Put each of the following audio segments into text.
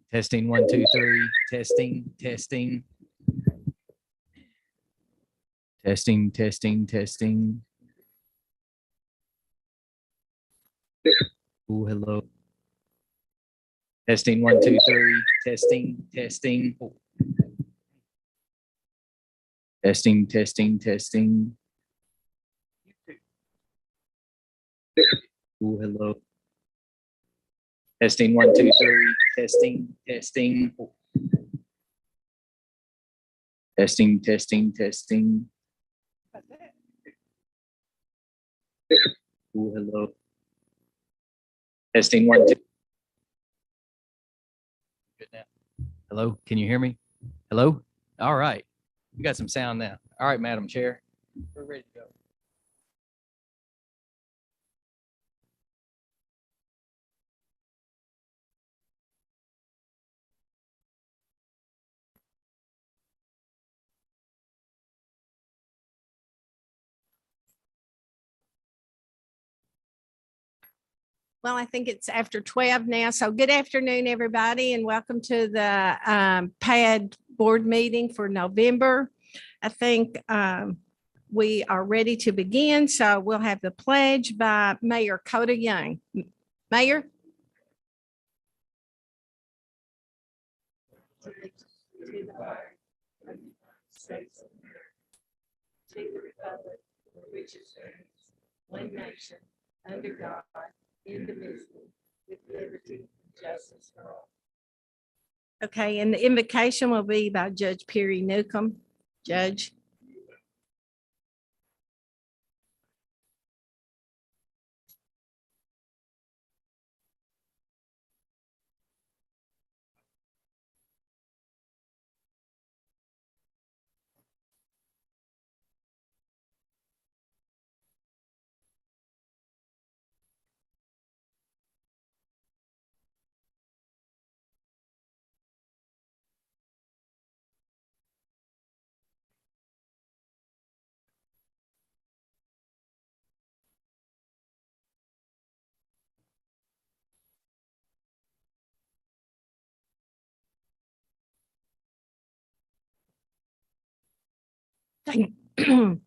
Testing 1, 2, 3. Testing, testing. Testing, testing, testing. Oh, hello. Testing 1, 2, 3. Testing, testing. Oh. Testing, testing, testing. Oh, hello. Testing 1, 2, 3. Testing, testing. Oh. Testing, testing, testing. Oh, hello. Testing 1, 2. Good now. Hello, can you hear me? Hello? All right. We got some sound now. All right, Madam Chair. We're ready to go. Well, I think it's after 12 now. So good afternoon, everybody, and welcome to the PeADD board meeting for November. I think we are ready to begin. So we'll have the pledge by Mayor Coda Young. Mayor. One nation, under God, indivisible, with liberty and justice for all. Okay, and the invocation will be by Judge Perry Newcomb. Judge.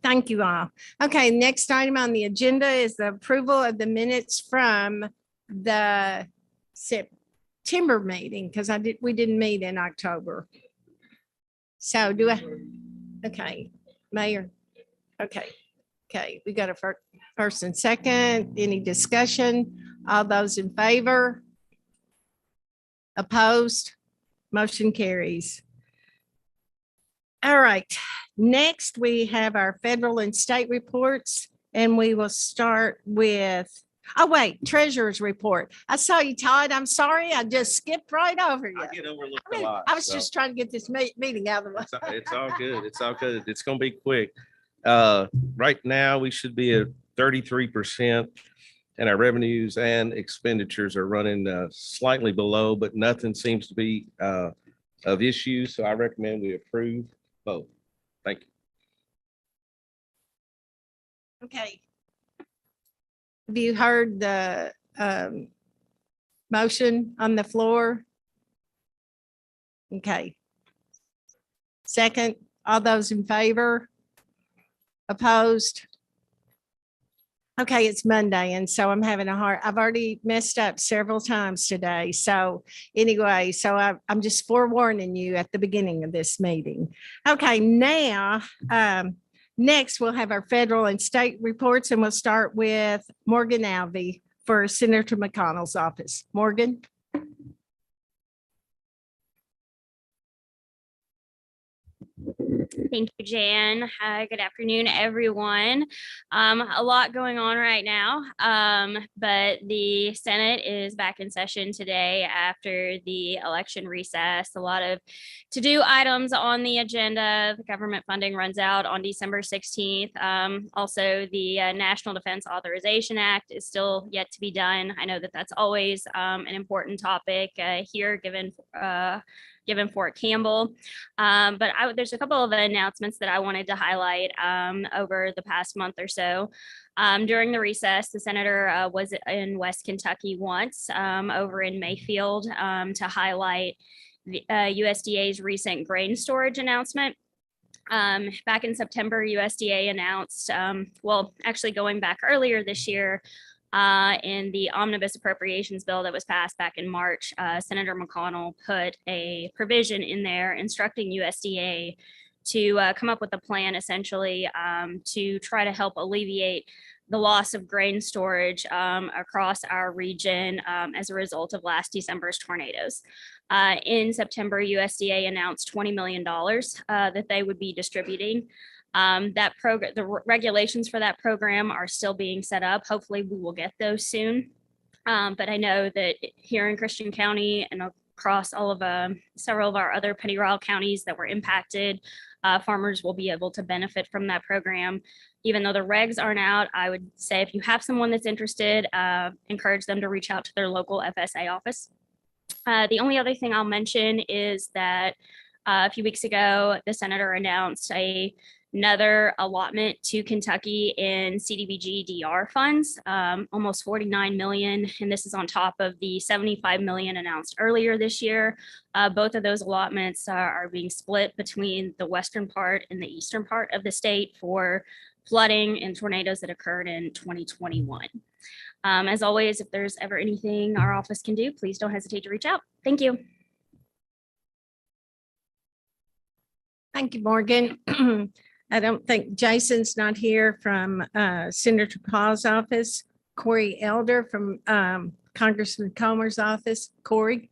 Thank you all. Okay, next item on the agenda is the approval of the minutes from the September meeting, because we didn't meet in October. So okay, Mayor. Okay, we got a first and second. Any discussion? All those in favor? Opposed? Motion carries. All right, next we have our federal and state reports, and we will start with Oh, wait, treasurer's report. I saw you, Todd. I'm sorry. I just skipped right over you. I get overlooked I a mean, lot. I was so just trying to get this meeting out of the way. it's all good. It's all good. It's gonna be quick. Right now, we should be at 33%, and our revenues and expenditures are running slightly below, but nothing seems to be of issue. So I recommend we approve both. Thank you. Okay. Have you heard the motion on the floor? Okay. Second, all those in favor? Opposed? Okay, it's Monday, and so I'm having a hard, I've already messed up several times today. So anyway, so I'm just forewarning you at the beginning of this meeting. Okay, now, next we'll have our federal and state reports, and we'll start with Morgan Alvey for Senator McConnell's office. Morgan? Thank you, Jan. Good afternoon, everyone. A lot going on right now, but the Senate is back in session today after the election recess. A lot of to-do items on the agenda. The government funding runs out on December 16th. Also, the National Defense Authorization Act is still yet to be done. I know that that's always an important topic here, given Fort Campbell. But there's a couple of announcements that I wanted to highlight over the past month or so. During the recess, the senator was in West Kentucky once over in Mayfield to highlight the USDA's recent grain storage announcement. Back in September, USDA announced, well, actually going back earlier this year, in the omnibus appropriations bill that was passed back in March, Senator McConnell put a provision in there instructing USDA to come up with a plan essentially to try to help alleviate the loss of grain storage across our region as a result of last December's tornadoes. In September, USDA announced $20 million that they would be distributing. That program, the regulations for that program are still being set up. Hopefully we will get those soon. But I know that here in Christian County and across all of several of our other Petty Royal counties that were impacted, farmers will be able to benefit from that program. Even though the regs aren't out, I would say if you have someone that's interested, encourage them to reach out to their local FSA office. The only other thing I'll mention is that a few weeks ago, the senator announced another allotment to Kentucky in CDBG DR funds, almost 49 million. And this is on top of the 75 million announced earlier this year. Both of those allotments are being split between the western part and the eastern part of the state for flooding and tornadoes that occurred in 2021. As always, if there's ever anything our office can do, please don't hesitate to reach out. Thank you. Thank you, Morgan. I don't think Jason's not here from Senator Paul's office. Corey Elder from Congressman Comer's office. Corey.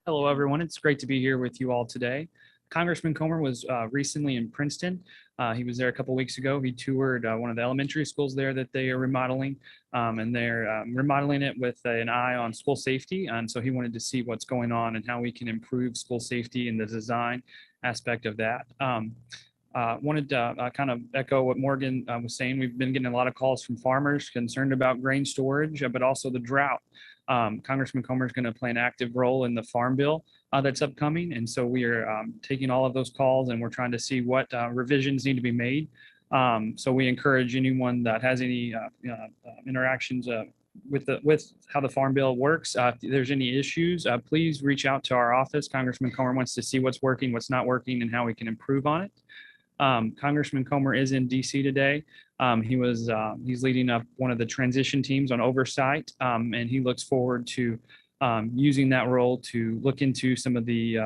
Hello, everyone. It's great to be here with you all today. Congressman Comer was recently in Princeton. He was there a couple weeks ago. He toured one of the elementary schools there that they are remodeling, and they're remodeling it with an eye on school safety. And so he wanted to see what's going on and how we can improve school safety and the design aspect of that. Wanted to kind of echo what Morgan was saying. We've been getting a lot of calls from farmers concerned about grain storage, but also the drought. Congressman Comer is going to play an active role in the farm bill that's upcoming. And so we are taking all of those calls and we're trying to see what revisions need to be made. So we encourage anyone that has any interactions with how the farm bill works. If there's any issues, please reach out to our office. Congressman Comer wants to see what's working, what's not working, and how we can improve on it. Congressman Comer is in DC today. He's leading up one of the transition teams on oversight, and he looks forward to using that role to look into some of the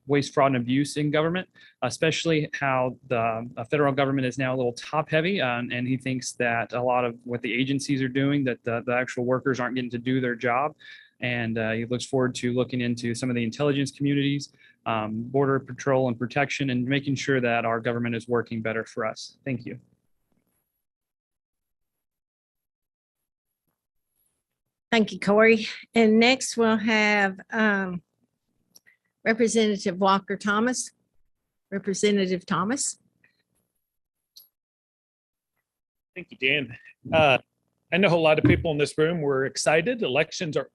waste, fraud, and abuse in government, especially how the federal government is now a little top heavy, and he thinks that a lot of what the agencies are doing, that the actual workers aren't getting to do their job. And he looks forward to looking into some of the intelligence communities border patrol and protection, and making sure that our government is working better for us. Thank you. Thank you, Corey. And next we'll have Representative Walker Thomas. Representative Thomas. Thank you, Dan. I know a lot of people in this room were excited. Elections are,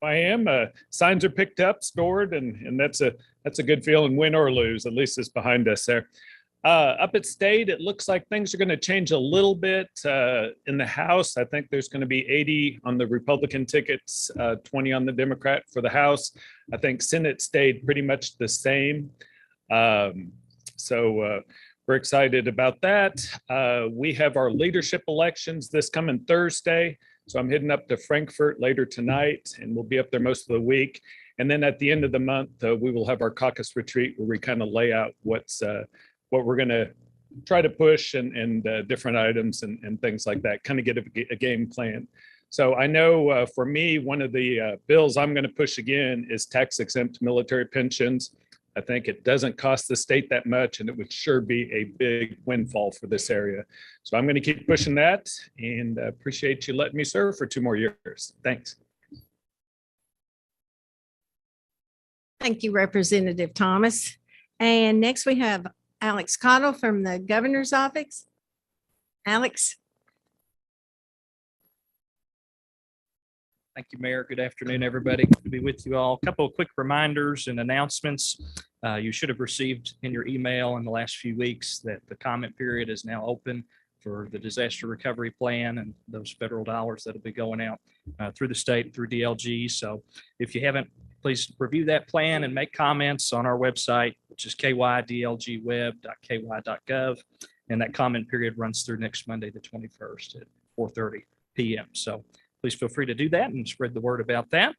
I am, signs are picked up, stored, and that's a good feeling, win or lose. At least it's behind us there. Up at state, it looks like things are going to change a little bit in the House. I think there's going to be 80 on the Republican tickets, 20 on the Democrat for the House. I think Senate stayed pretty much the same. So we're excited about that. We have our leadership elections this coming Thursday. So I'm heading up to Frankfurt later tonight, and we'll be up there most of the week. And then at the end of the month, we will have our caucus retreat where we kind of lay out what we're going to try to push and different items and things like that, kind of get a game plan. So I know for me, one of the bills I'm going to push again is tax exempt military pensions. I think it doesn't cost the state that much, and it would sure be a big windfall for this area. So I'm going to keep pushing that, and appreciate you letting me serve for 2 more years. Thanks. Thank you, Representative Thomas. And next we have Alex Cottle from the Governor's Office. Alex. Thank you, Mayor. Good afternoon, everybody. Good to be with you all. A couple of quick reminders and announcements. You should have received in your email in the last few weeks that the comment period is now open for the disaster recovery plan and those federal dollars that'll be going out through the state, through DLG. So if you haven't, please review that plan and make comments on our website, which is kydlgweb.ky.gov. And that comment period runs through next Monday, the 21st at 4:30 p.m. So please feel free to do that and spread the word about that.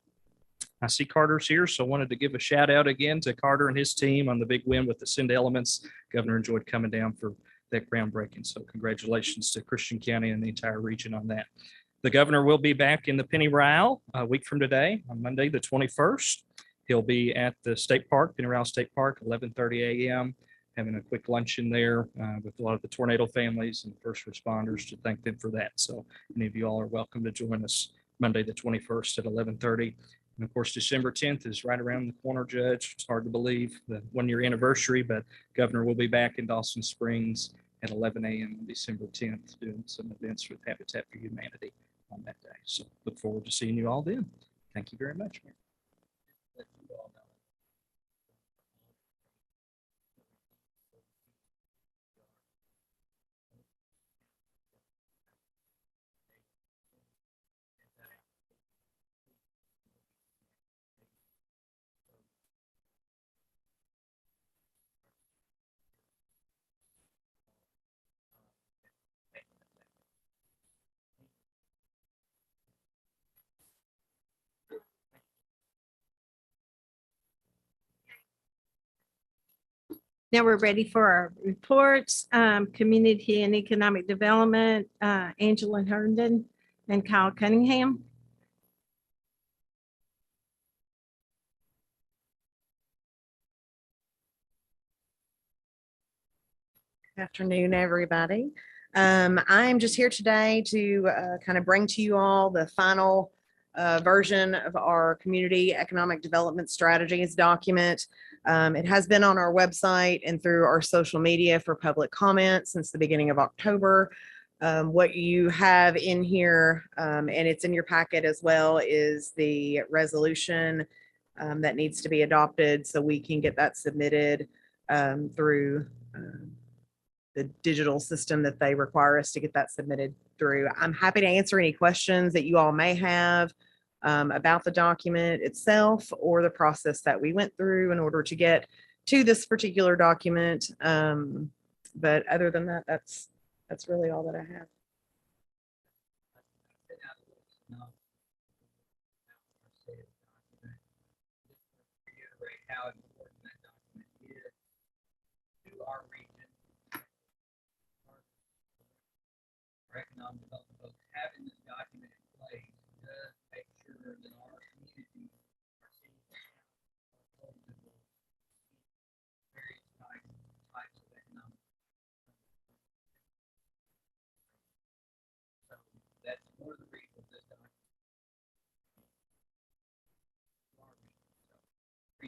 I see Carter's here, so I wanted to give a shout out again to Carter and his team on the big win with the Send Elements. Governor enjoyed coming down for that groundbreaking. So congratulations to Christian County and the entire region on that. The governor will be back in the Penny Ryle a week from today on Monday, the 21st. He'll be at the State Park, Penny Ryle State Park, 11:30 a.m., having a quick luncheon there with a lot of the tornado families and first responders to thank them for that. So any of you all are welcome to join us Monday, the 21st at 11:30. And of course, December 10th is right around the corner, Judge. It's hard to believe the 1-year anniversary, but Governor will be back in Dawson Springs at 11 a.m. on December 10th doing some events with Habitat for Humanity on that day. So look forward to seeing you all then. Thank you very much, Mayor. Now we're ready for our reports. Community and Economic Development, Angela Herndon and Kyle Cunningham. Good afternoon, everybody. I'm just here today to kind of bring to you all the final version of our Community Economic Development Strategies document. It has been on our website and through our social media for public comment since the beginning of October. What you have in here, and it's in your packet as well, is the resolution that needs to be adopted so we can get that submitted through the digital system that they require us to get that submitted through. I'm happy to answer any questions that you all may have about the document itself or the process that we went through in order to get to this particular document. But other than that, that's really all that I have. How important that document is to our region, our economic development folks. Having this document in place does make sure that our community, our cities,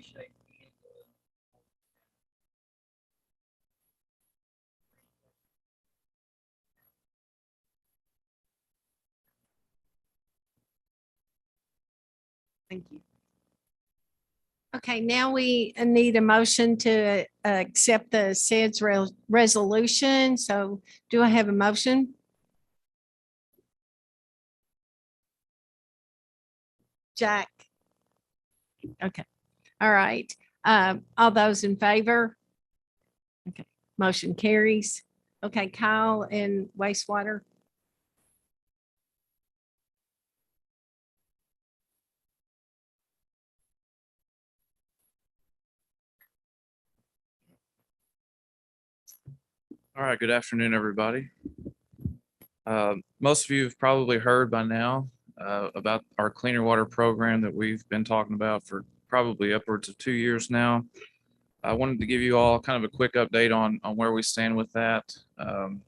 appreciate the input. Thank you. Okay, now we need a motion to accept the SEDS resolution. So do I have a motion? Jack? Okay, all right. All those in favor? Okay, motion carries. Okay, Kyle and wastewater. All right, good afternoon, everybody. Most of you have probably heard by now about our cleaner water program that we've been talking about for probably upwards of 2 years now. I wanted to give you all kind of a quick update on where we stand with that. And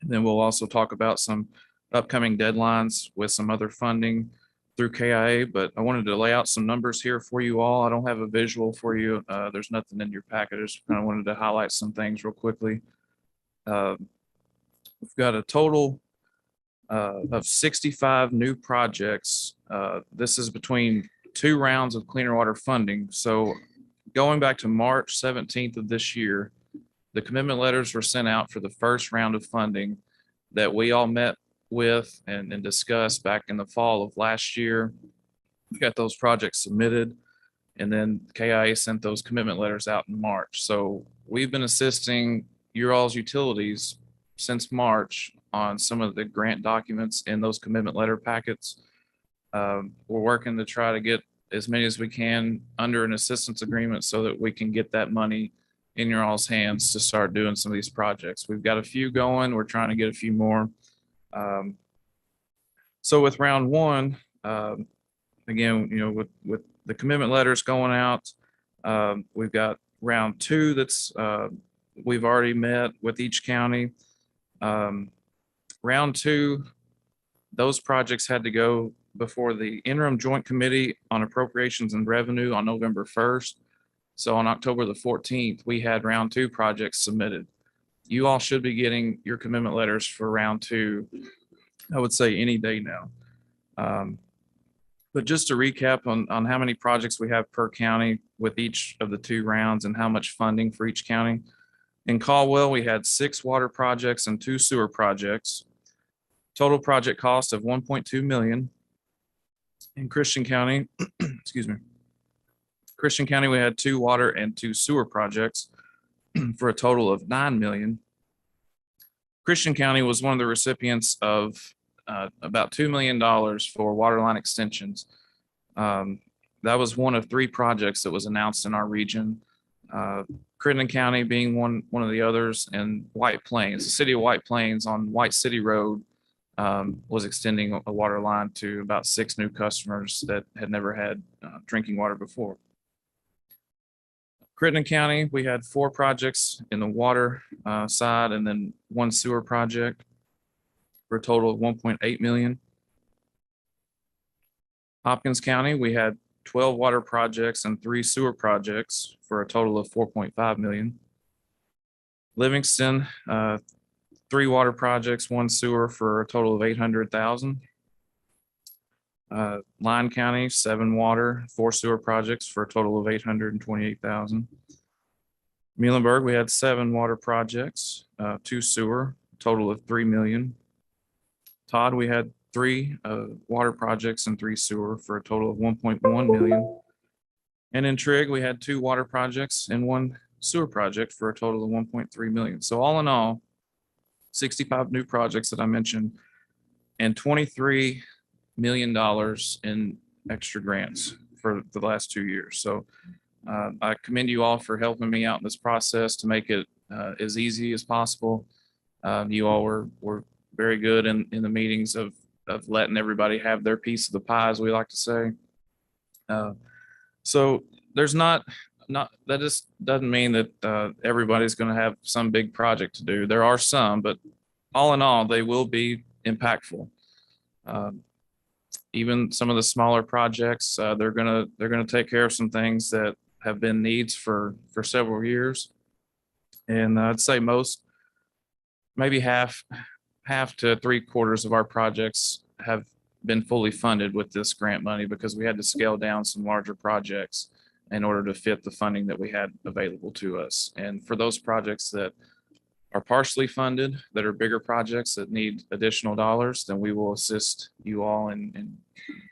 then we'll also talk about some upcoming deadlines with some other funding through KIA, but I wanted to lay out some numbers here for you all. I don't have a visual for you. There's nothing in your packet. I just kind of wanted to highlight some things real quickly. We've got a total of 65 new projects. This is between 2 rounds of cleaner water funding. So going back to March 17th of this year, the commitment letters were sent out for the first round of funding that we all met with and discussed back in the fall of last year. We got those projects submitted, and then KIA sent those commitment letters out in March. So we've been assisting your all's utilities since March on some of the grant documents in those commitment letter packets. We're working to try to get as many as we can under an assistance agreement so that we can get that money in your all's hands to start doing some of these projects. We've got a few going. We're trying to get a few more. So with round one, again, you know, with the commitment letters going out, we've got round two that's we've already met with each county. Round two, those projects had to go before the interim joint committee on appropriations and revenue on November 1st. So on October the 14th, we had round two projects submitted. You all should be getting your commitment letters for round two, I would say any day now. But just to recap on how many projects we have per county with each of the 2 rounds and how much funding for each county. In Caldwell, we had 6 water projects and 2 sewer projects. Total project cost of $1.2 million. In Christian County, excuse me, Christian County, we had 2 water and 2 sewer projects for a total of $9 million. Christian County was one of the recipients of about $2 million for water line extensions. That was one of 3 projects that was announced in our region. Crittenden County being one of the others, and White Plains, the city of White Plains on White City Road was extending a water line to about 6 new customers that had never had drinking water before. Crittenden County, we had 4 projects in the water side and then 1 sewer project for a total of $1.8 million. Hopkins County, we had 12 water projects and 3 sewer projects for a total of $4.5 million. Livingston, 3 water projects, 1 sewer for a total of $800,000. Lyon County, 7 water, 4 sewer projects for a total of $828,000. Muhlenberg, we had 7 water projects, 2 sewer, total of $3 million. Todd, we had 3 water projects and 3 sewer for a total of $1.1 million. And in Trigg, we had 2 water projects and 1 sewer project for a total of $1.3 million. So all in all, 65 new projects that I mentioned and $23 million in extra grants for the last 2 years. So I commend you all for helping me out in this process to make it as easy as possible. You all were very good in the meetings of letting everybody have their piece of the pie, as we like to say. So there's not that just doesn't mean that everybody's going to have some big project to do. There are some, but all in all, they will be impactful. even some of the smaller projects, they're gonna take care of some things that have been needs for several years. And I'd say most, maybe half to 3/4 of our projects have been fully funded with this grant money because we had to scale down some larger projects in order to fit the funding that we had available to us. And for those projects that are partially funded, that are bigger projects that need additional dollars, then we will assist you all in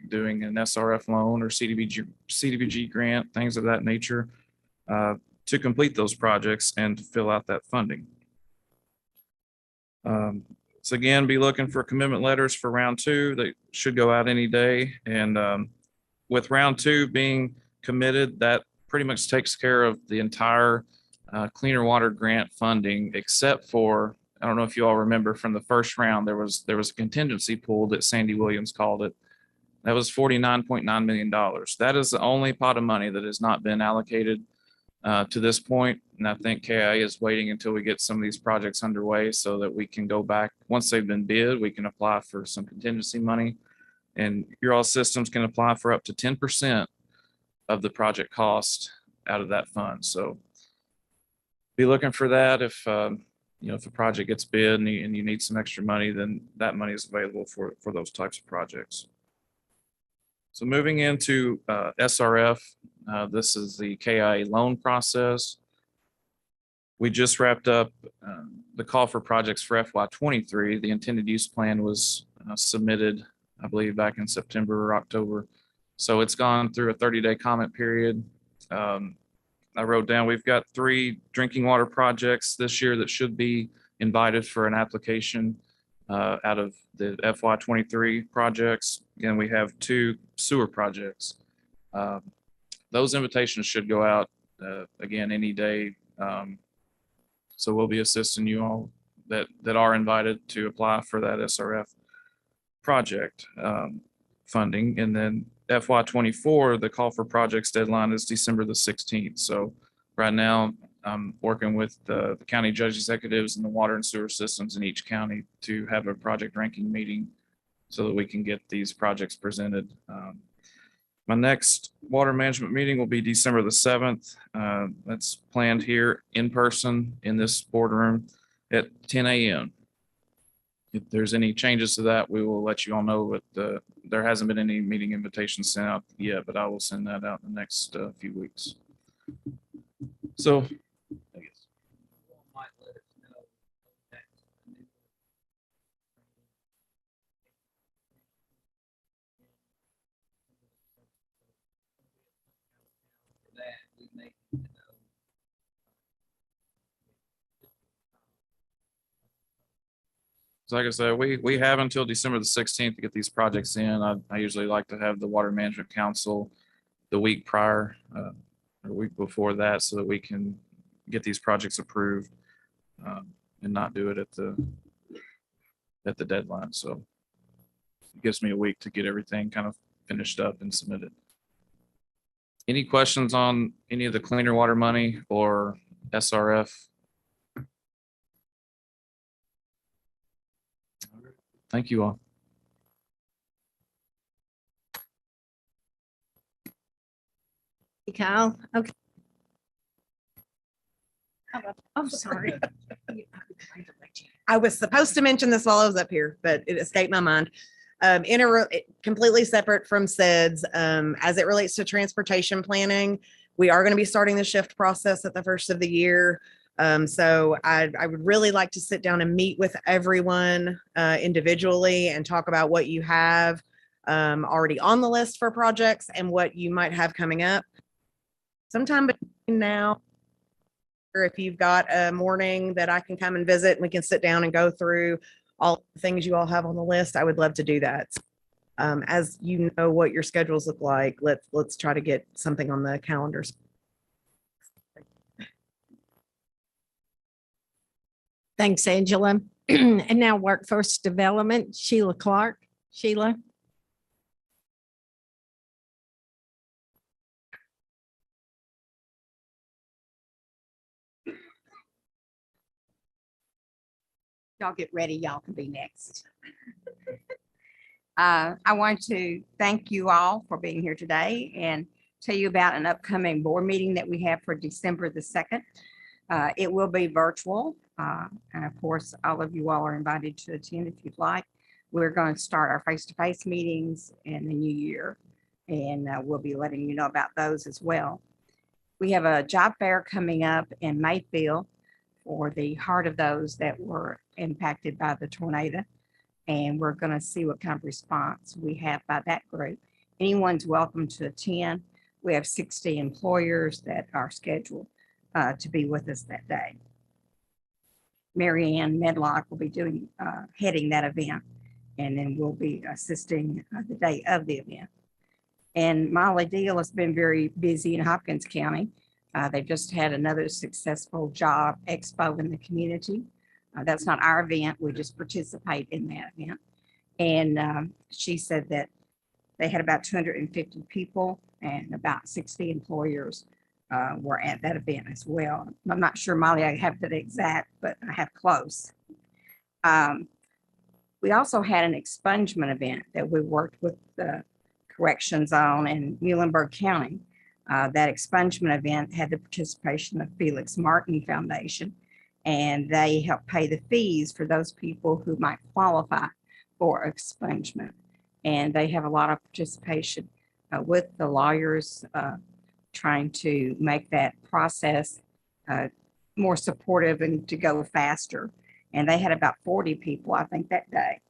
doing an SRF loan or CDBG grant, things of that nature, to complete those projects and to fill out that funding. So again, be looking for commitment letters for round 2. They should go out any day. And with round 2 being committed, that pretty much takes care of the entire cleaner water grant funding, except for, I don't know if you all remember from the first round, there was a contingency pool that Sandy Williams called it. That was $49.9 million. That is the only pot of money that has not been allocated to this point. And I think KIA is waiting until we get some of these projects underway so that we can go back. Once they've been bid, we can apply for some contingency money. And your all systems can apply for up to 10% of the project cost out of that fund. So be looking for that. If if the project gets bid and you need some extra money, then that money is available for those types of projects. So moving into SRF, this is the KIA loan process. We just wrapped up the call for projects for FY23. The intended use plan was submitted, I believe, back in September or October. So it's gone through a 30-day comment period. I wrote down, we've got 3 drinking water projects this year that should be invited for an application out of the FY23 projects. Again, we have 2 sewer projects. Those invitations should go out again any day. So we'll be assisting you all that are invited to apply for that SRF project funding. And then FY24, the call for projects deadline is December the 16th. So right now I'm working with the county judge executives and the water and sewer systems in each county to have a project ranking meeting so that we can get these projects presented. My next water management meeting will be December the 7th. That's planned here in person in this boardroom at 10 a.m. If there's any changes to that, we will let you all know, but there hasn't been any meeting invitations sent out yet, but I will send that out in the next few weeks. So, I guess. So like I said, we have until December the 16th to get these projects in. I usually like to have the Water Management Council the week prior or week before that so that we can get these projects approved and not do it at the deadline. So it gives me a week to get everything kind of finished up and submitted. Any questions on any of the cleaner water money or SRF? Thank you all. Kyle, okay. Oh, sorry. I was supposed to mention this while I was up here, but it escaped my mind. Completely separate from SEDS, as it relates to transportation planning, we are going to be starting the shift process at the first of the year. So I would really like to sit down and meet with everyone individually and talk about what you have already on the list for projects and what you might have coming up. Sometime between now, or if you've got a morning that I can come and visit and we can sit down and go through all the things you all have on the list, I would love to do that. As you know what your schedules look like, let's try to get something on the calendars. Thanks, Angela. And now workforce development, Sheila Clark. Sheila. Y'all get ready. Y'all can be next. I want to thank you all for being here today and tell you about an upcoming board meeting that we have for December the 2nd. It will be virtual. And of course, all of you all are invited to attend if you'd like. We're going to start our face-to-face meetings in the new year, and we'll be letting you know about those as well. We have a job fair coming up in Mayfield for the heart of those that were impacted by the tornado. And we're going to see what kind of response we have by that group. Anyone's welcome to attend. We have 60 employers that are scheduled to be with us that day. Mary Ann Medlock will be heading that event, and then we'll be assisting the day of the event. And Molly Deal has been very busy in Hopkins County. They've just had another successful job expo in the community. That's not our event. We just participate in that event. And she said that they had about 250 people and about 60 employers were at that event as well. I'm not sure, Molly, I have that exact, but I have close. We also had an expungement event that we worked with the corrections on in Muhlenberg County. That expungement event had the participation of Felix Martin Foundation, and they help pay the fees for those people who might qualify for expungement. And they have a lot of participation with the lawyers trying to make that process more supportive and to go faster. And they had about 40 people, I think, that day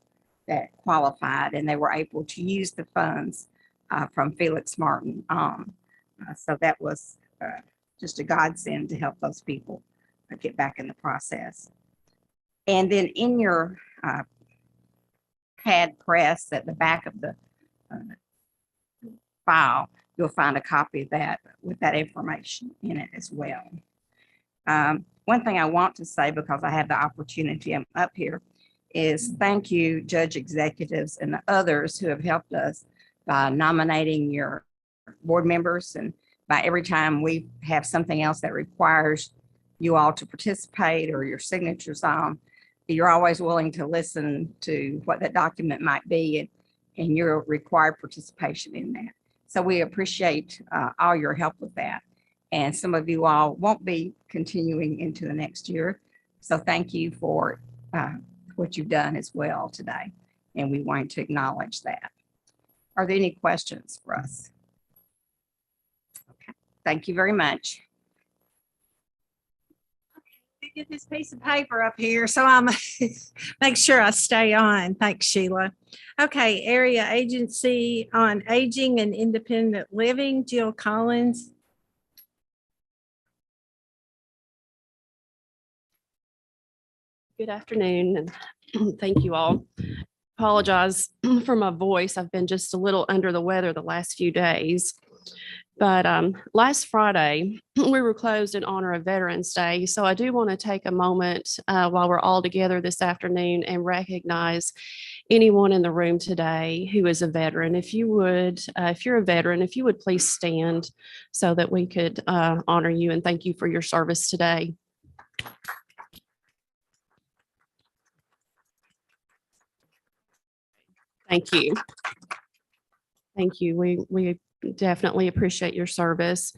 that qualified, and they were able to use the funds from Felix Martin. So that was just a godsend to help those people get back in the process. And then in your PeADD press at the back of the file, you'll find a copy of that with that information in it as well. One thing I want to say, because I have the opportunity, I'm up here, is thank you, judge executives and the others who have helped us by nominating your board members, and by every time we have something else that requires you all to participate or your signatures on, you're always willing to listen to what that document might be and your required participation in that. So we appreciate all your help with that. And some of you all won't be continuing into the next year. So thank you for what you've done as well today. And we want to acknowledge that. Are there any questions for us? Okay, thank you very much. Get this piece of paper up here so I'm make sure I stay on. Thanks, Sheila. Okay, Area Agency on Aging and Independent Living, Jill Collins. Good afternoon, and thank you all. Apologize for my voice. I've been just a little under the weather the last few days. But last Friday, we were closed in honor of Veterans Day. So I do want to take a moment while we're all together this afternoon and recognize anyone in the room today who is a veteran. If you would, if you're a veteran, if you would please stand so that we could honor you and thank you for your service today. Thank you. Thank you. We definitely appreciate your service.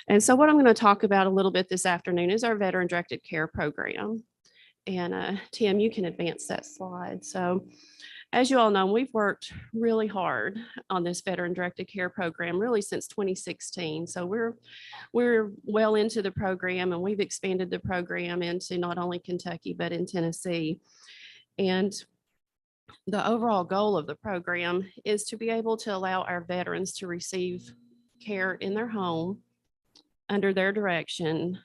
And so what I'm going to talk about a little bit this afternoon is our Veteran Directed Care Program. And Tim, you can advance that slide. So as you all know, we've worked really hard on this Veteran Directed Care Program really since 2016. So we're well into the program, and we've expanded the program into not only Kentucky, but in Tennessee. And the overall goal of the program is to be able to allow our veterans to receive care in their home under their direction,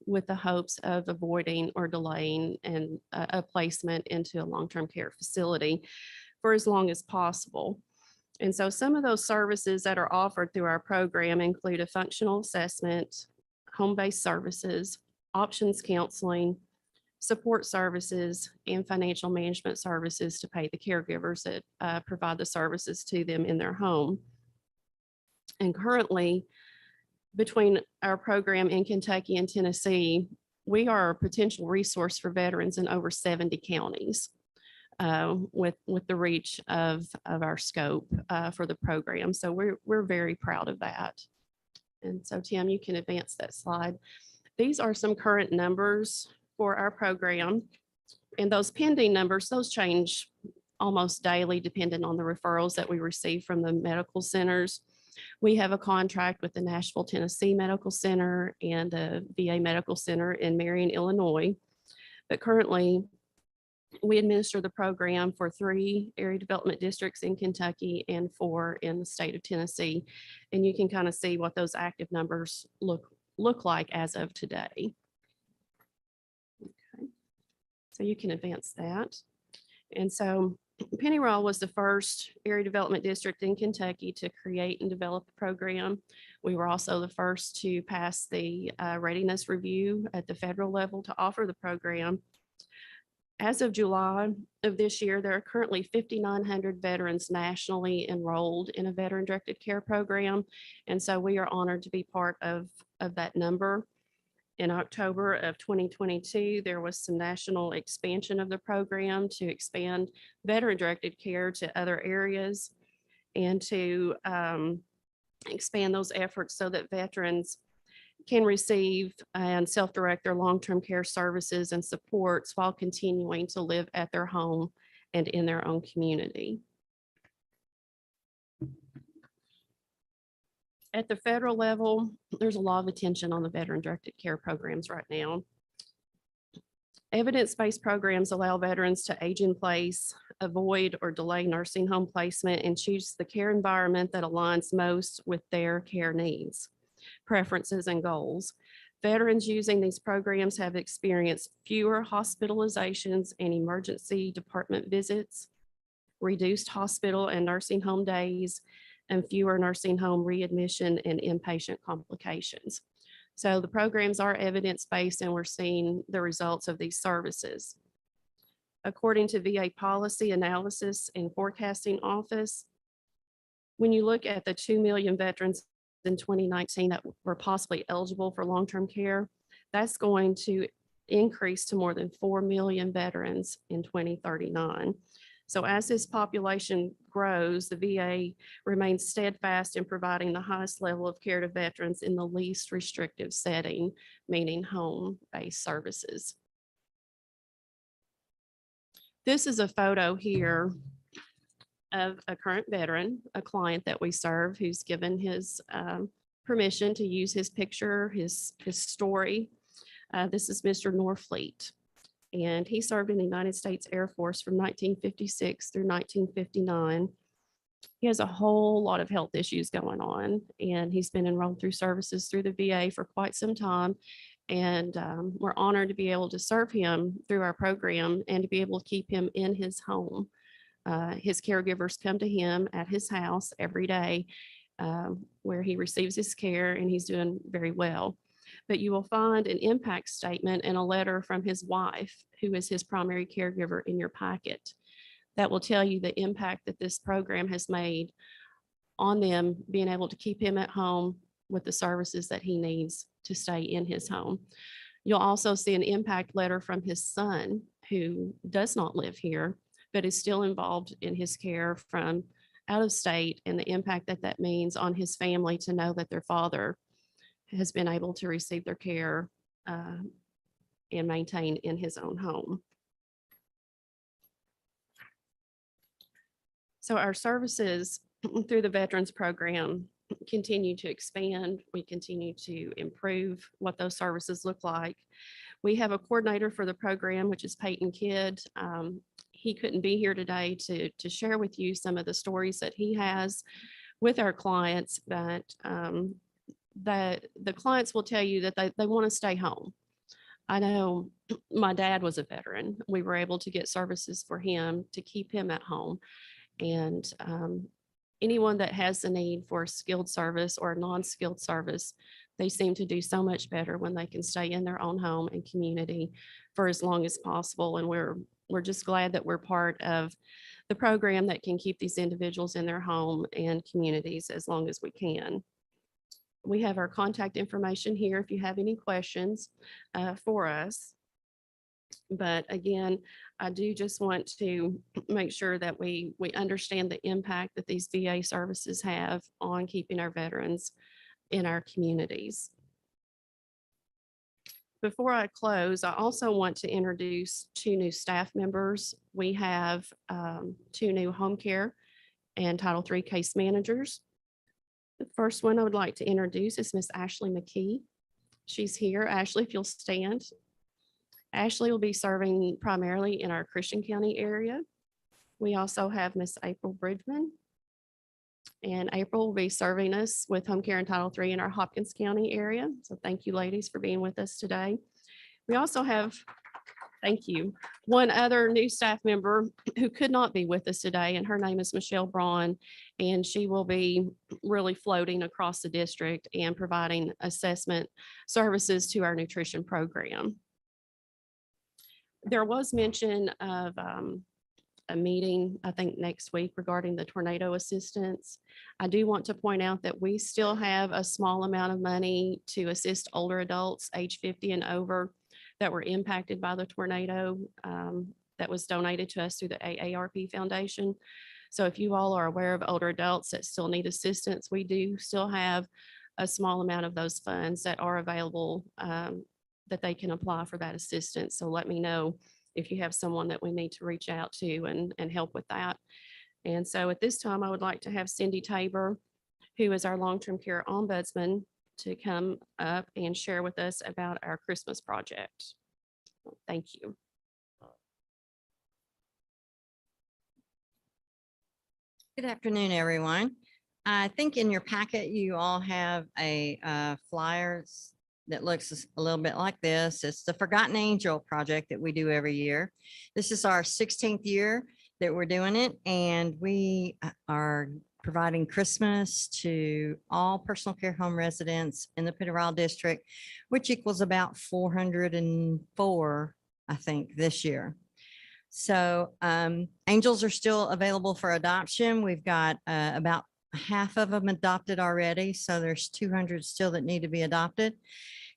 with the hopes of avoiding or delaying a placement into a long-term care facility for as long as possible. And so some of those services that are offered through our program include a functional assessment, home-based services, options counseling, support services, and financial management services to pay the caregivers that provide the services to them in their home. And currently, between our program in Kentucky and Tennessee, we are a potential resource for veterans in over 70 counties. with the reach of our scope for the program. So we're very proud of that. And so Tim, you can advance that slide. These are some current numbers for our program. And those pending numbers, those change almost daily depending on the referrals that we receive from the medical centers. We have a contract with the Nashville, Tennessee Medical Center and the VA Medical Center in Marion, Illinois. But currently, we administer the program for 3 area development districts in Kentucky and 4 in the state of Tennessee. And you can kind of see what those active numbers look like as of today. Okay. So you can advance that. And so Pennyroyal was the first area development district in Kentucky to create and develop the program. We were also the first to pass the readiness review at the federal level to offer the program. As of July of this year, there are currently 5,900 veterans nationally enrolled in a veteran-directed care program. And so we are honored to be part of that number. In October of 2022, there was some national expansion of the program to expand veteran-directed care to other areas and to expand those efforts so that veterans can receive and self-direct their long-term care services and supports while continuing to live at their home and in their own community. At the federal level, there's a lot of attention on the veteran-directed care programs right now. Evidence-based programs allow veterans to age in place, avoid or delay nursing home placement, and choose the care environment that aligns most with their care needs, preferences, and goals. Veterans using these programs have experienced fewer hospitalizations and emergency department visits, reduced hospital and nursing home days, and fewer nursing home readmission and inpatient complications. So the programs are evidence-based and we're seeing the results of these services. According to VA Policy Analysis and Forecasting Office, when you look at the 2 million veterans in 2019 that were possibly eligible for long-term care, that's going to increase to more than 4 million veterans in 2039. So as this population grows, the VA remains steadfast in providing the highest level of care to veterans in the least restrictive setting, meaning home-based services. This is a photo here of a current veteran, a client that we serve, who's given his permission to use his picture, his story. This is Mr. Norfleet. And he served in the United States Air Force from 1956 through 1959. He has a whole lot of health issues going on, and he's been enrolled through services through the VA for quite some time. And we're honored to be able to serve him through our program and to be able to keep him in his home. His caregivers come to him at his house every day where he receives his care, and he's doing very well. But you will find an impact statement and a letter from his wife, who is his primary caregiver, in your packet. That will tell you the impact that this program has made on them, being able to keep him at home with the services that he needs to stay in his home. You'll also see an impact letter from his son, who does not live here, but is still involved in his care from out of state, and the impact that that means on his family to know that their father has been able to receive their care and maintain in his own home. So our services through the Veterans Program continue to expand. We continue to improve what those services look like. We have a coordinator for the program, which is Peyton Kidd. He couldn't be here today to share with you some of the stories that he has with our clients, but the clients will tell you that they want to stay home. I know my dad was a veteran. We were able to get services for him to keep him at home. And anyone that has the need for a skilled service or a non-skilled service, they seem to do so much better when they can stay in their own home and community for as long as possible. And we're just glad that we're part of the program that can keep these individuals in their home and communities as long as we can. We have our contact information here if you have any questions for us. But again, I do just want to make sure that we understand the impact that these VA services have on keeping our veterans in our communities. Before I close, I also want to introduce 2 new staff members. We have 2 new home care and Title III case managers. The first one I would like to introduce is Miss Ashley McKee. She's here. Ashley, if you'll stand. Ashley will be serving primarily in our Christian County area. We also have Miss April Bridgman. And April will be serving us with home care and Title III in our Hopkins County area. So thank you, ladies, for being with us today. We also have, thank you, one other new staff member who could not be with us today, and her name is Michelle Braun, and she will be really floating across the district and providing assessment services to our nutrition program. There was mention of a meeting, I think next week, regarding the tornado assistance. I do want to point out that we still have a small amount of money to assist older adults age 50 and over that were impacted by the tornado that was donated to us through the AARP Foundation. So if you all are aware of older adults that still need assistance, we do still have a small amount of those funds that are available that they can apply for that assistance. So let me know if you have someone that we need to reach out to and help with that. And so at this time, I would like to have Cindy Tabor, who is our long-term care ombudsman, to come up and share with us about our Christmas project. Thank you. Good afternoon, everyone. I think in your packet, you all have a flyer that looks a little bit like this. It's the Forgotten Angel project that we do every year. This is our 16th year that we're doing it, and we are providing Christmas to all personal care home residents in the PeADD district, which equals about 404, I think, this year. So angels are still available for adoption. We've got about half of them adopted already. So there's 200 still that need to be adopted.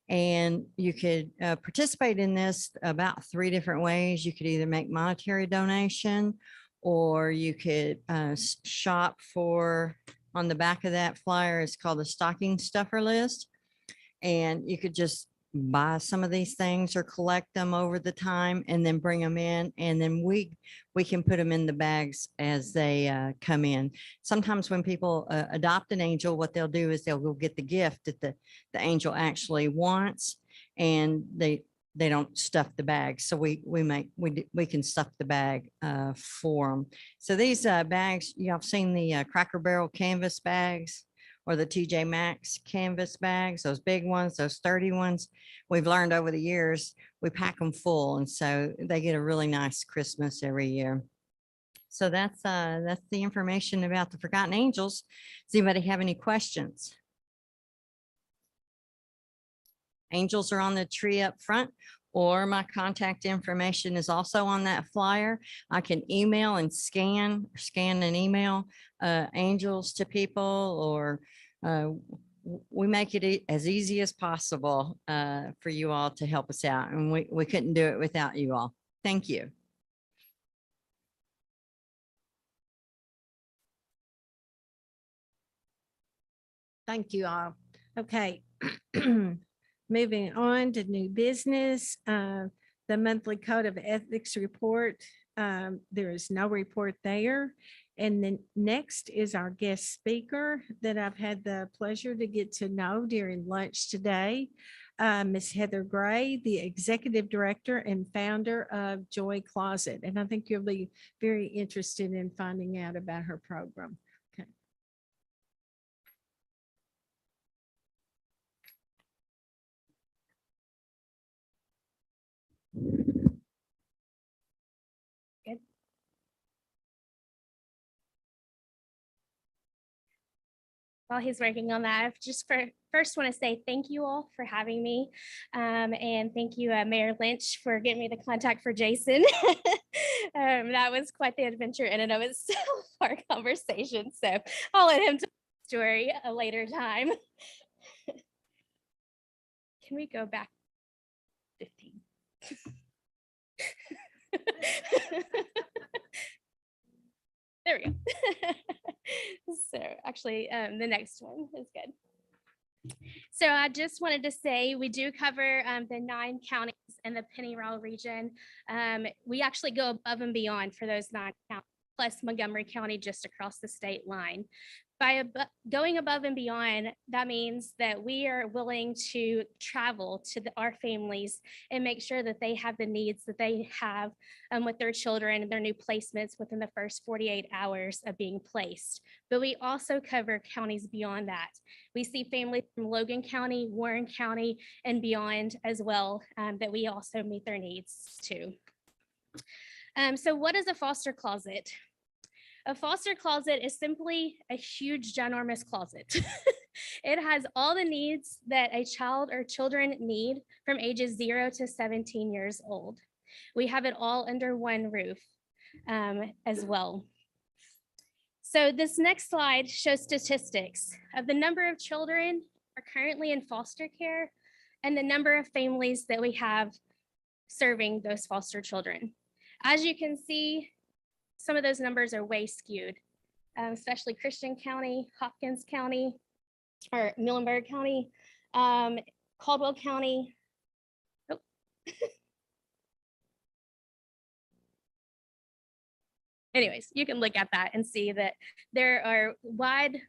And you could participate in this about 3 different ways. You could either make monetary donation, or you could shop for, on the back of that flyer, it's called the stocking stuffer list. And you could just buy some of these things or collect them over the time and then bring them in. And then we can put them in the bags as they come in. Sometimes when people adopt an angel, what they'll do is they'll go get the gift that the angel actually wants, and they don't stuff the bag. So we can stuff the bag for them. So these bags, you have seen the Cracker Barrel canvas bags, or the TJ Maxx canvas bags, those big ones, those sturdy ones. We've learned over the years, we pack them full. And so they get a really nice Christmas every year. So that's the information about the Forgotten Angels. Does anybody have any questions? Angels are on the tree up front, or my contact information is also on that flyer. I can email and scan and email angels to people, or we make it as easy as possible for you all to help us out. And we couldn't do it without you all. Thank you. Thank you all. Okay. Moving on to new business, the monthly code of ethics report. There is no report there. And then next is our guest speaker that I've had the pleasure to get to know during lunch today, Ms. Heather Gray, the Executive Director and founder of Joy Closet. And I think you'll be very interested in finding out about her program. Okay. While he's working on that, I just first want to say thank you all for having me. And thank you, Mayor Lynch, for getting me the contact for Jason. That was quite the adventure in and of itself, our conversation. So I'll let him tell the story a later time. Can we go back 15? There we go. So actually, the next one is good. So I just wanted to say we do cover the 9 counties in the Pennyroyal region. We actually go above and beyond for those 9 counties, plus Montgomery County just across the state line. By going above and beyond, that means that we are willing to travel to our families and make sure that they have the needs that they have with their children and their new placements within the first 48 hours of being placed. But we also cover counties beyond that. We see families from Logan County, Warren County, and beyond as well that we also meet their needs too. So what is a foster closet? A foster closet is simply a huge, ginormous closet. It has all the needs that a child or children need from ages 0 to 17 years old. We have it all under one roof as well. So this next slide shows statistics of the number of children are currently in foster care and the number of families that we have serving those foster children. As you can see, some of those numbers are way skewed, especially Christian County, Hopkins County, or Muhlenberg County, Caldwell County. Oh. Anyways, you can look at that and see that there are wide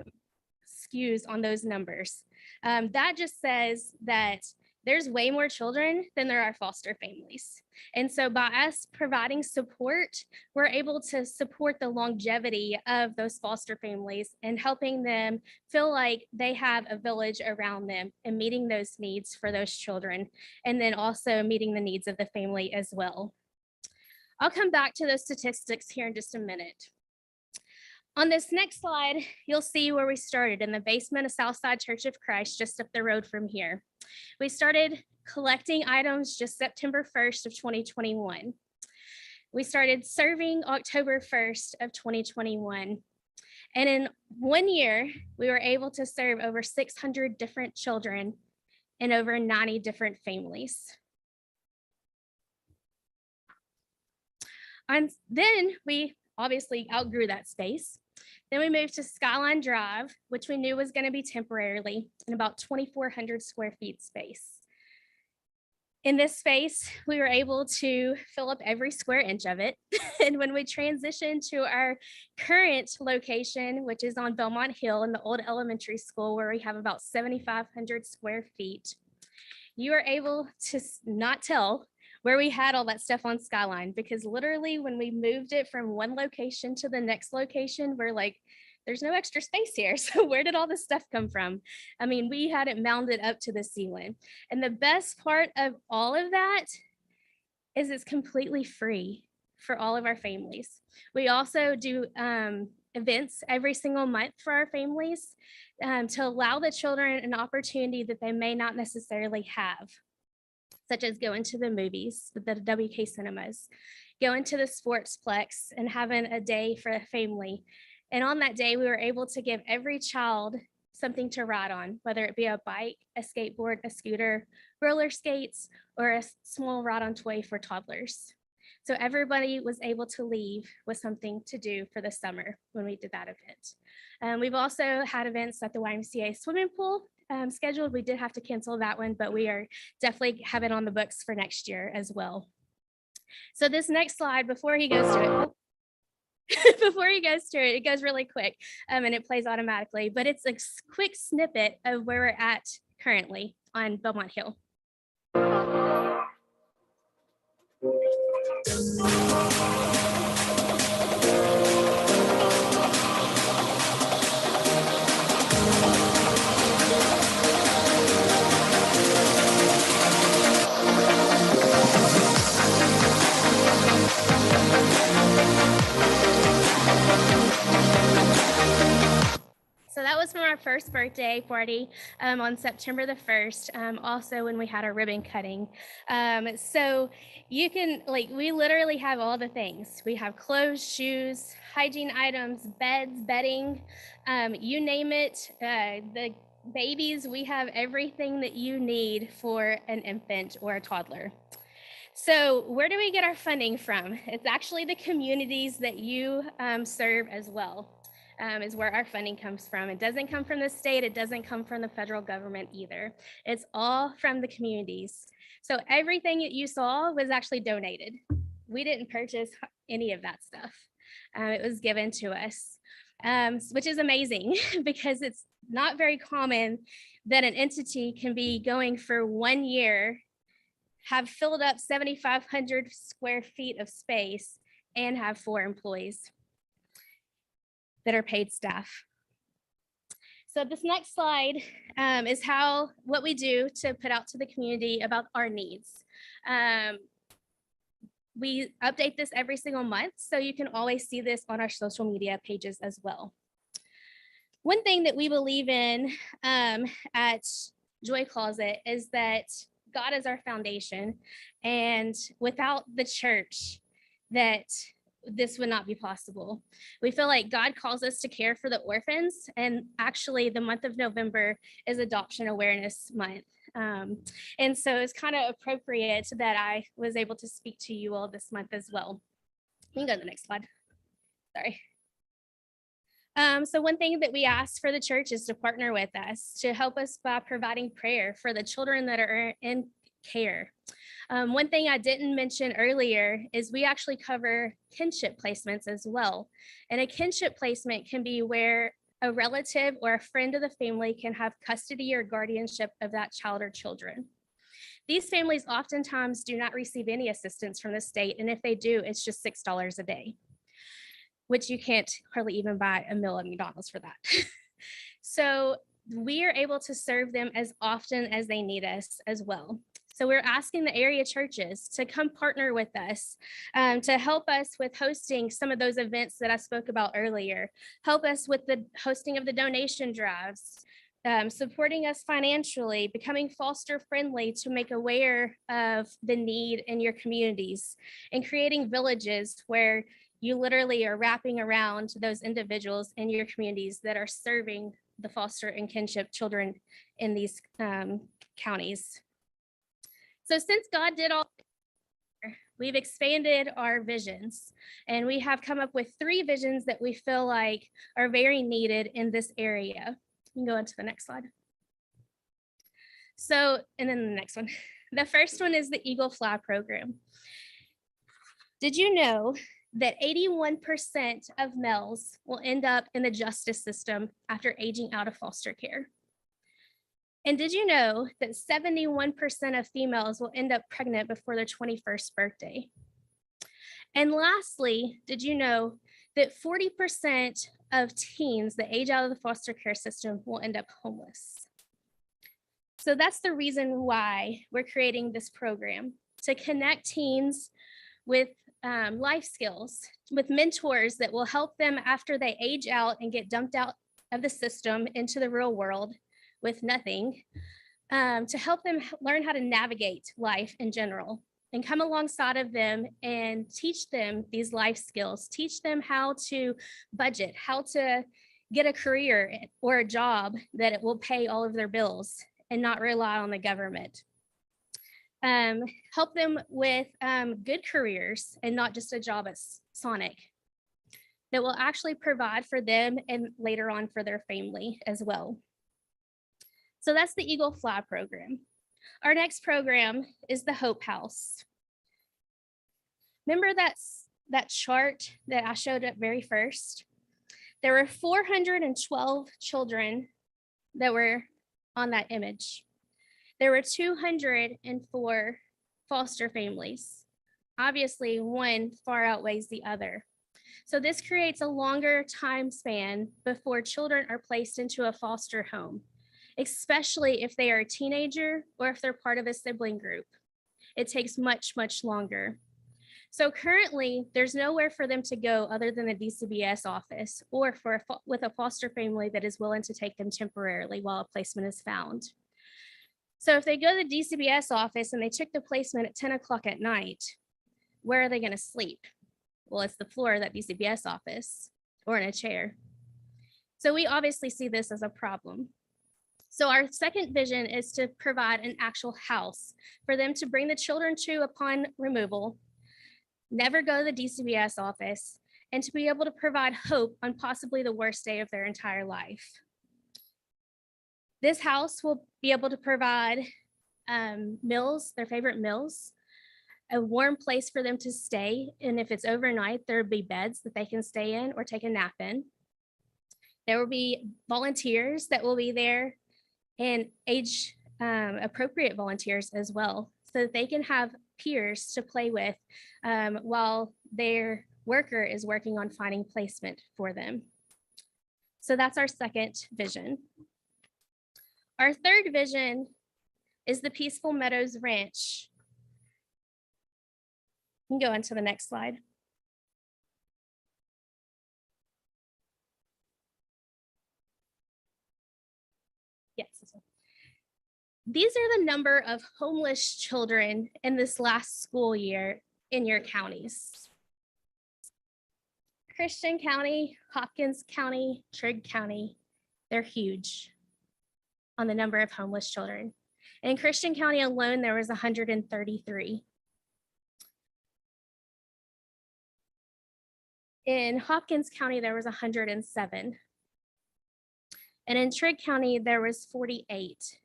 skews on those numbers. That just says that there's way more children than there are foster families. And so by us providing support, we're able to support the longevity of those foster families and helping them feel like they have a village around them and meeting those needs for those children, and then also meeting the needs of the family as well. I'll come back to those statistics here in just a minute. On this next slide, you'll see where we started in the basement of Southside Church of Christ, just up the road from here. We started collecting items just September 1st of 2021. We started serving October 1st of 2021. And in 1 year, we were able to serve over 600 different children in over 90 different families. And then we obviously outgrew that space. Then we moved to Skyline Drive, which we knew was going to be temporarily in about 2,400 square feet space. In this space, we were able to fill up every square inch of it. And when we transitioned to our current location, which is on Belmont Hill in the old elementary school, where we have about 7,500 square feet, you are able to not tell where we had all that stuff on Skyline, because literally when we moved it from one location to the next location, we're like, there's no extra space here. So where did all this stuff come from? I mean, we had it mounted up to the ceiling. And the best part of all of that is it's completely free for all of our families. We also do events every single month for our families to allow the children an opportunity that they may not necessarily have, such as going to the movies, the WK cinemas, going to the sportsplex and having a day for a family. And on that day, we were able to give every child something to ride on, whether it be a bike, a skateboard, a scooter, roller skates, or a small ride-on toy for toddlers. So everybody was able to leave with something to do for the summer when we did that event. We've also had events at the YMCA swimming pool scheduled. We did have to cancel that one, but we are definitely have it on the books for next year as well. So this next slide, before he goes to it, it goes really quick and it plays automatically, but it's a quick snippet of where we're at currently on Belmont Hill. So that was from our first birthday party on September the 1st, also when we had our ribbon cutting. So you can, we literally have all the things. We have clothes, shoes, hygiene items, beds, bedding, you name it. The babies, we have everything that you need for an infant or a toddler. So where do we get our funding from? It's actually the communities that you serve as well, is where our funding comes from. It doesn't come from the state. It doesn't come from the federal government either. It's all from the communities. So everything that you saw was actually donated. We didn't purchase any of that stuff. It was given to us, which is amazing because it's not very common that an entity can be going for 1 year, have filled up 7,500 square feet of space, and have 4 employees that are paid staff. So this next slide is what we do to put out to the community about our needs. We update this every single month, so you can always see this on our social media pages as well. One thing that we believe in at Joy Closet is that God is our foundation, and without the church, that this would not be possible. We feel like God calls us to care for the orphans, and actually the month of November is Adoption Awareness Month. And so it's kind of appropriate that I was able to speak to you all this month as well. You can go to the next slide. Sorry. So one thing that we ask for the church is to partner with us to help us by providing prayer for the children that are in care. One thing I didn't mention earlier is we actually cover kinship placements as well. And a kinship placement can be where a relative or a friend of the family can have custody or guardianship of that child or children. These families oftentimes do not receive any assistance from the state, and if they do, it's just $6 a day, which you can't hardly even buy a meal at McDonald's for that. So we are able to serve them as often as they need us as well. So we're asking the area churches to come partner with us to help us with hosting some of those events that I spoke about earlier, help us with the hosting of the donation drives, supporting us financially, becoming foster friendly to make aware of the need in your communities, and creating villages where you literally are wrapping around those individuals in your communities that are serving the foster and kinship children in these counties. So since God did all, we've expanded our visions, and we have come up with 3 visions that we feel like are very needed in this area. You can go into the next slide. So, and then the next one. The first one is the Eagle Fly program. Did you know that 81% of males will end up in the justice system after aging out of foster care? And did you know that 71% of females will end up pregnant before their 21st birthday? And lastly, did you know that 40% of teens that age out of the foster care system will end up homeless? So that's the reason why we're creating this program, to connect teens with life skills, with mentors that will help them after they age out and get dumped out of the system into the real world with nothing, to help them learn how to navigate life in general, and come alongside of them and teach them these life skills, teach them how to budget, how to get a career or a job that it will pay all of their bills and not rely on the government. Help them with good careers and not just a job at Sonic, that will actually provide for them and later on for their family as well. So that's the Eagle Fly program. Our next program is the Hope House. Remember that chart that I showed up very first? There were 412 children that were on that image. There were 204 foster families. Obviously, one far outweighs the other. So this creates a longer time span before children are placed into a foster home, especially if they are a teenager or if they're part of a sibling group. It takes much, much longer. So currently, there's nowhere for them to go other than the DCBS office, or with a foster family that is willing to take them temporarily while a placement is found. So if they go to the DCBS office and they took the placement at 10 o'clock at night, where are they going to sleep? Well, it's the floor of that DCBS office or in a chair. So we obviously see this as a problem. So our second vision is to provide an actual house for them to bring the children to upon removal, never go to the DCBS office, and to be able to provide hope on possibly the worst day of their entire life. This house will be able to provide meals, their favorite meals, a warm place for them to stay. And if it's overnight, there will be beds that they can stay in or take a nap in. There will be volunteers that will be there, and age appropriate volunteers as well, so that they can have peers to play with while their worker is working on finding placement for them. So that's our second vision. Our third vision is the Peaceful Meadows Ranch. You can go on to the next slide. Yes. These are the number of homeless children in this last school year in your counties. Christian County, Hopkins County, Trigg County, they're huge on the number of homeless children. In Christian County alone, there was 133. In Hopkins County, there was 107. And in Trigg County, there was 48.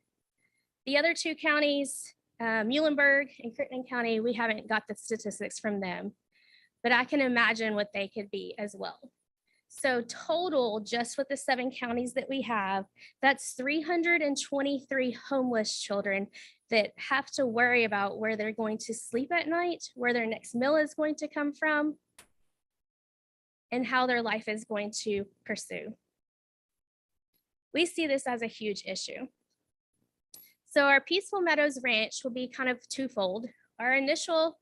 The other two counties, Muhlenberg and Crittenden County, we haven't got the statistics from them, but I can imagine what they could be as well. So total, just with the 7 counties that we have, that's 323 homeless children that have to worry about where they're going to sleep at night, where their next meal is going to come from, and how their life is going to pursue. We see this as a huge issue. So our Peaceful Meadows Ranch will be kind of twofold. Our initial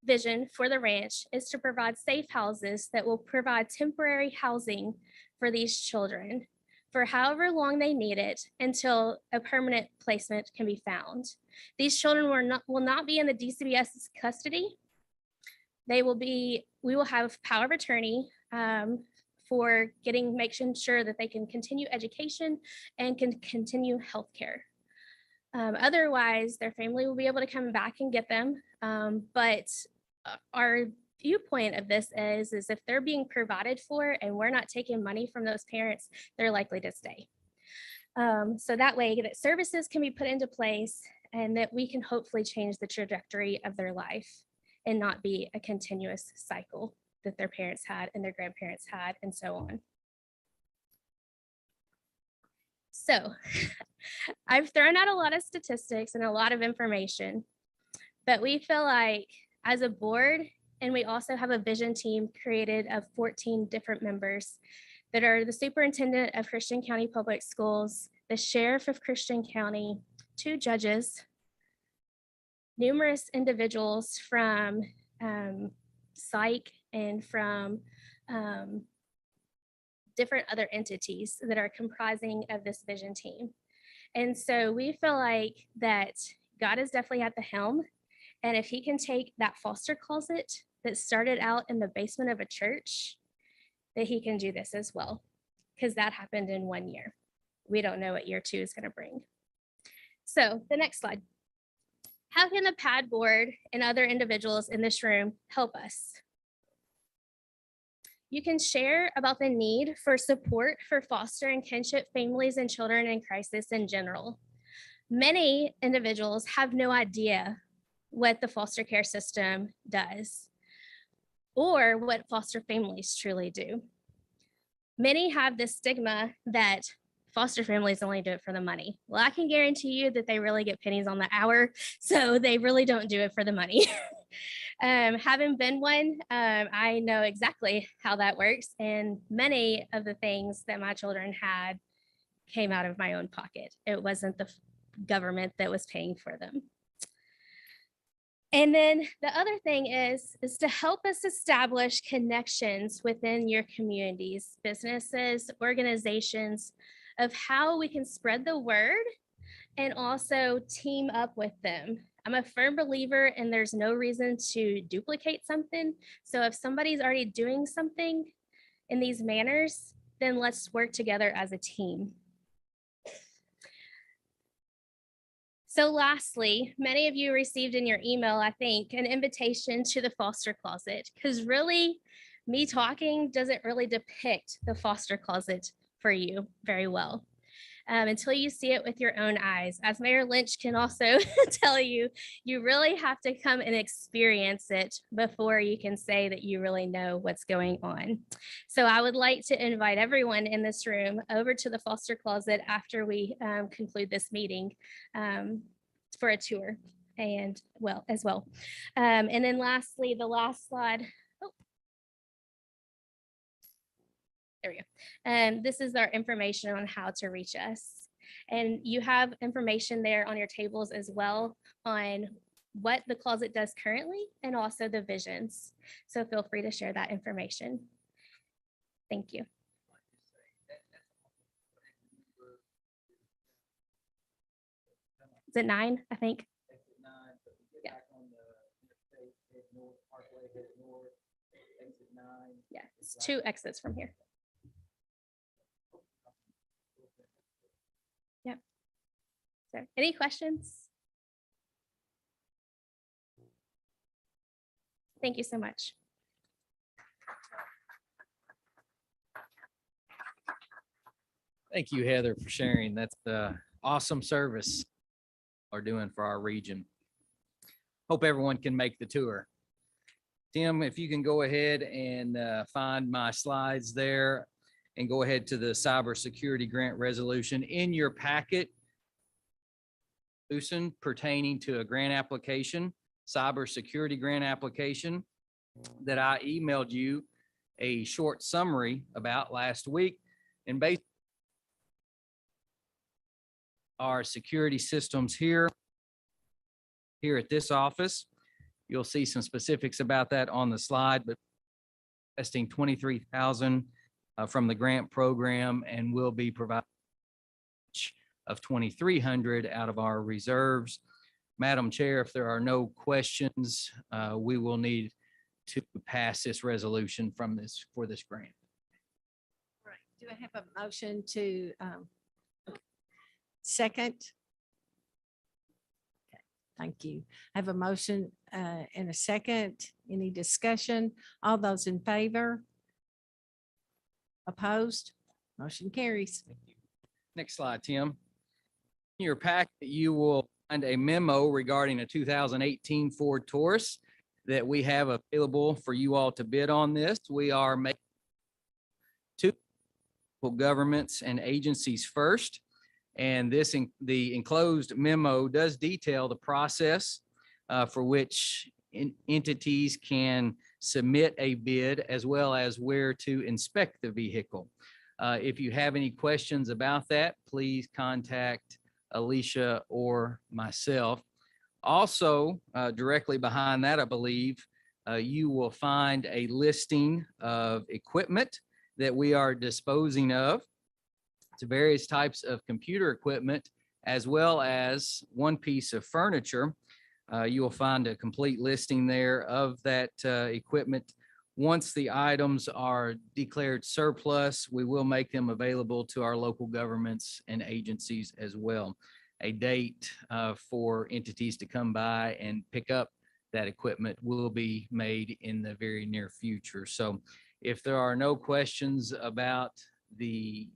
vision for the ranch is to provide safe houses that will provide temporary housing for these children for however long they need it until a permanent placement can be found. These children will not be in the DCBS's custody. We will have power of attorney for making sure that they can continue education and can continue healthcare. Otherwise, their family will be able to come back and get them. But our viewpoint of this is if they're being provided for and we're not taking money from those parents, they're likely to stay. So that way that services can be put into place and that we can hopefully change the trajectory of their life and not be a continuous cycle that their parents had and their grandparents had and so on. So I've thrown out a lot of statistics and a lot of information, but we feel like as a board, and we also have a vision team created of 14 different members that are the superintendent of Christian County Public Schools, the sheriff of Christian County, 2 judges, numerous individuals from psych and from different other entities that are comprising of this vision team. And so we feel like that God is definitely at the helm. And if he can take that foster closet that started out in the basement of a church, that he can do this as well, because that happened in 1 year. We don't know what year 2 is going to bring. So the next slide. How can the PeADD board and other individuals in this room help us? You can share about the need for support for foster and kinship families and children in crisis in general. Many individuals have no idea what the foster care system does or what foster families truly do. Many have this stigma that foster families only do it for the money. Well, I can guarantee you that they really get pennies on the hour, so they really don't do it for the money. Having been one, I know exactly how that works, and many of the things that my children had came out of my own pocket. It wasn't the government that was paying for them. And then the other thing is to help us establish connections within your communities, businesses, organizations, of how we can spread the word and also team up with them. I'm a firm believer and there's no reason to duplicate something. So if somebody's already doing something in these manners, then let's work together as a team. So lastly, many of you received in your email, I think, an invitation to the foster closet, because really me talking doesn't really depict the foster closet for you very well. Until you see it with your own eyes. As Mayor Lynch can also tell you, you really have to come and experience it before you can say that you really know what's going on. So I would like to invite everyone in this room over to the foster closet after we conclude this meeting for a tour and as well. And then lastly, the last slide. There we go. And this is our information on how to reach us. And you have information there on your tables as well on what the closet does currently and also the visions. So feel free to share that information. Thank you. Is it 9, I think? Yeah. Yeah, it's 2 exits from here. Yep. So any questions? Thank you so much. Thank you, Heather, for sharing. That's the awesome service we're doing for our region. Hope everyone can make the tour. Tim, if you can go ahead and find my slides there and go ahead to the cybersecurity grant resolution in your packet pertaining to a grant application, cybersecurity grant application that I emailed you a short summary about last week. And based our security systems here at this office, you'll see some specifics about that on the slide, but investing $23,000 from the grant program, and will be providing of $2,300 out of our reserves. Madam Chair, if there are no questions, we will need to pass this resolution for this grant. Right. Do I have a motion to second? Okay, thank you. I have a motion and a second. Any discussion? All those in favor? Opposed? Motion carries. Thank you. Next slide, Tim. In your packet, you will find a memo regarding a 2018 Ford Taurus that we have available for you all to bid on this. We are making 2 governments and agencies first. And the enclosed memo does detail the process for which entities can submit a bid, as well as where to inspect the vehicle. If you have any questions about that, please contact Alicia or myself. Also, directly behind that, I believe, you will find a listing of equipment that we are disposing of. It's various types of computer equipment, as well as one piece of furniture. You will find a complete listing there of that equipment. Once the items are declared surplus, we will make them available to our local governments and agencies as well. A date for entities to come by and pick up that equipment will be made in the very near future. So if there are no questions about the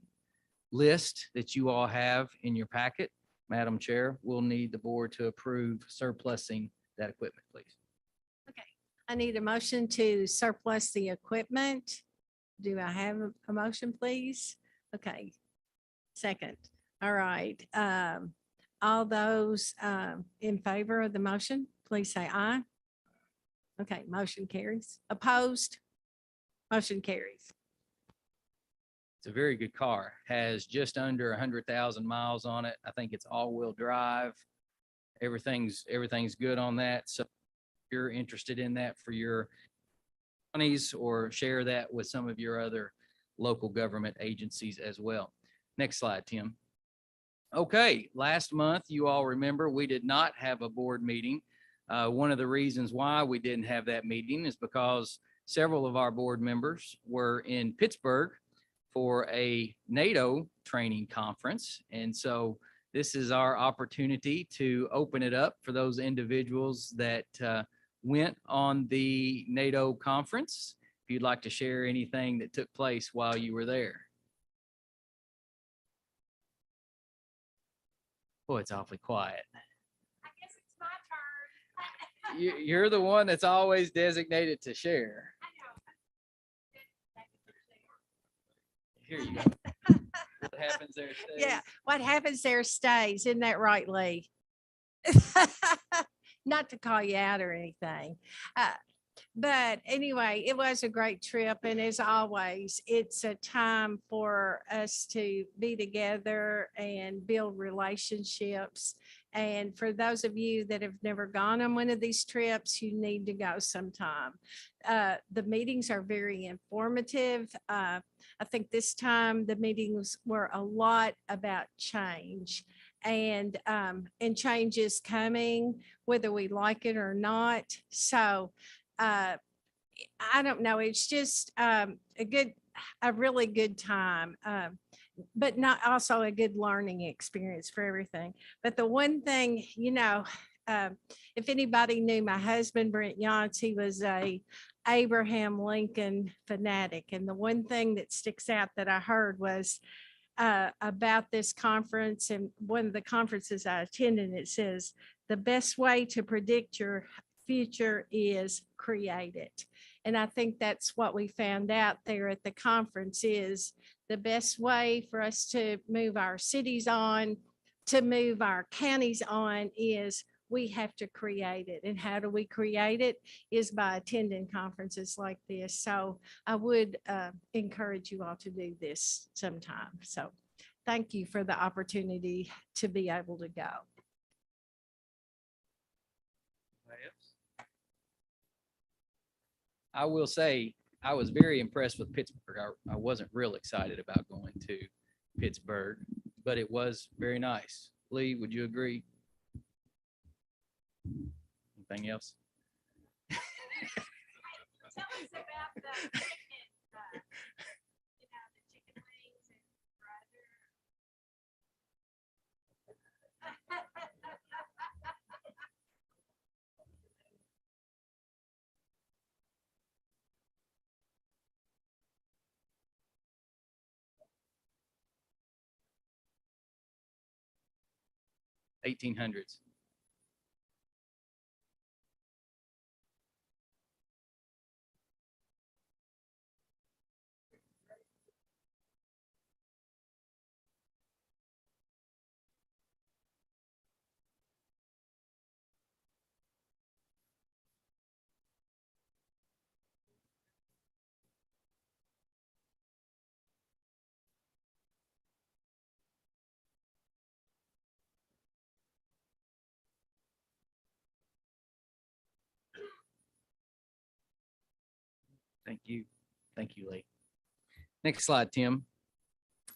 list that you all have in your packet, Madam Chair, we'll need the board to approve surplusing that equipment, please. Okay, I need a motion to surplus the equipment. Do I have a motion, please? Okay, second. All right. All those in favor of the motion, please say aye. Okay, motion carries. Opposed? Motion carries. It's a very good car. Has just under 100,000 miles on it. I think it's all-wheel drive. Everything's good on that. So if you're interested in that for your counties, or share that with some of your other local government agencies as well. Next slide, Tim. Okay, last month, you all remember, we did not have a board meeting. One of the reasons why we didn't have that meeting is because several of our board members were in Pittsburgh for a NATO training conference. And so this is our opportunity to open it up for those individuals that went on the NATO conference. If you'd like to share anything that took place while you were there. Oh, it's awfully quiet. I guess it's my turn. You're the one that's always designated to share. Here you go. What happens there stays. Yeah, what happens there stays. Isn't that right, Lee? Not to call you out or anything. But anyway, it was a great trip. And as always, it's a time for us to be together and build relationships. And for those of you that have never gone on one of these trips, you need to go sometime. The meetings are very informative. I think this time the meetings were a lot about change. And change is coming, whether we like it or not. So I don't know. It's just a really good time, but not also a good learning experience for everything. But the one thing, if anybody knew my husband, Brent Yance, he was a Abraham Lincoln fanatic. And the one thing that sticks out that I heard was about this conference, and one of the conferences I attended, it says, the best way to predict your future is create it. And I think that's what we found out there at the conference is the best way for us to move our cities on, to move our counties on is we have to create it. And how do we create it is by attending conferences like this. So I would encourage you all to do this sometime. So thank you for the opportunity to be able to go. I will say, I was very impressed with Pittsburgh. I wasn't real excited about going to Pittsburgh, but it was very nice. Lee, would you agree? Anything else? Tell us about the chicken, the chicken wings and brother. 1800s. Thank you. Thank you, Lee. Next slide, Tim.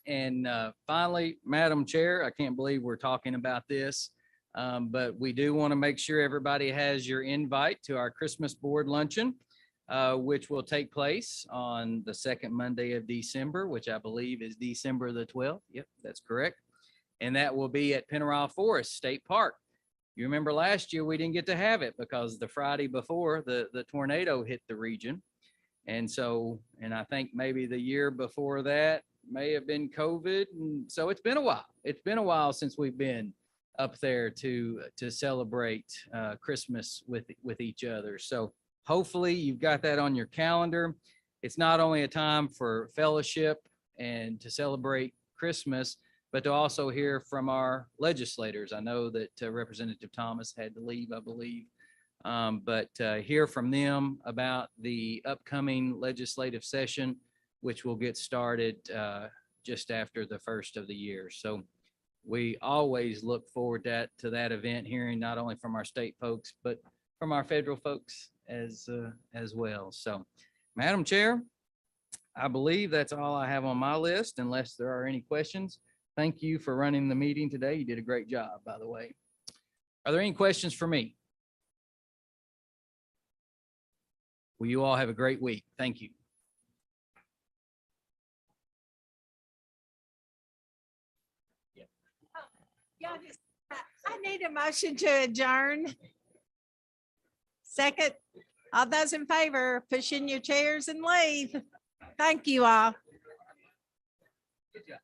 And finally, Madam Chair, I can't believe we're talking about this, but we do want to make sure everybody has your invite to our Christmas board luncheon, which will take place on the second Monday of December, which I believe is December the 12th. Yep, that's correct. And that will be at Pennyroyal Forest State Park. You remember last year we didn't get to have it because the Friday before the tornado hit the region. And so, and I think maybe the year before that may have been COVID. And so it's been a while. It's been a while since we've been up there to celebrate Christmas with each other. So hopefully you've got that on your calendar. It's not only a time for fellowship and to celebrate Christmas, but to also hear from our legislators. I know that Representative Thomas had to leave, I believe. But hear from them about the upcoming legislative session, which will get started just after the first of the year. So we always look forward to that event, hearing not only from our state folks, but from our federal folks as well. So, Madam Chair, I believe that's all I have on my list, unless there are any questions. Thank you for running the meeting today. You did a great job, by the way. Are there any questions for me? Well, you all have a great week. Thank you. yeah. a motion to adjourn? Second, all those in favor, push in your chairs and leave. Thank you all. Good job.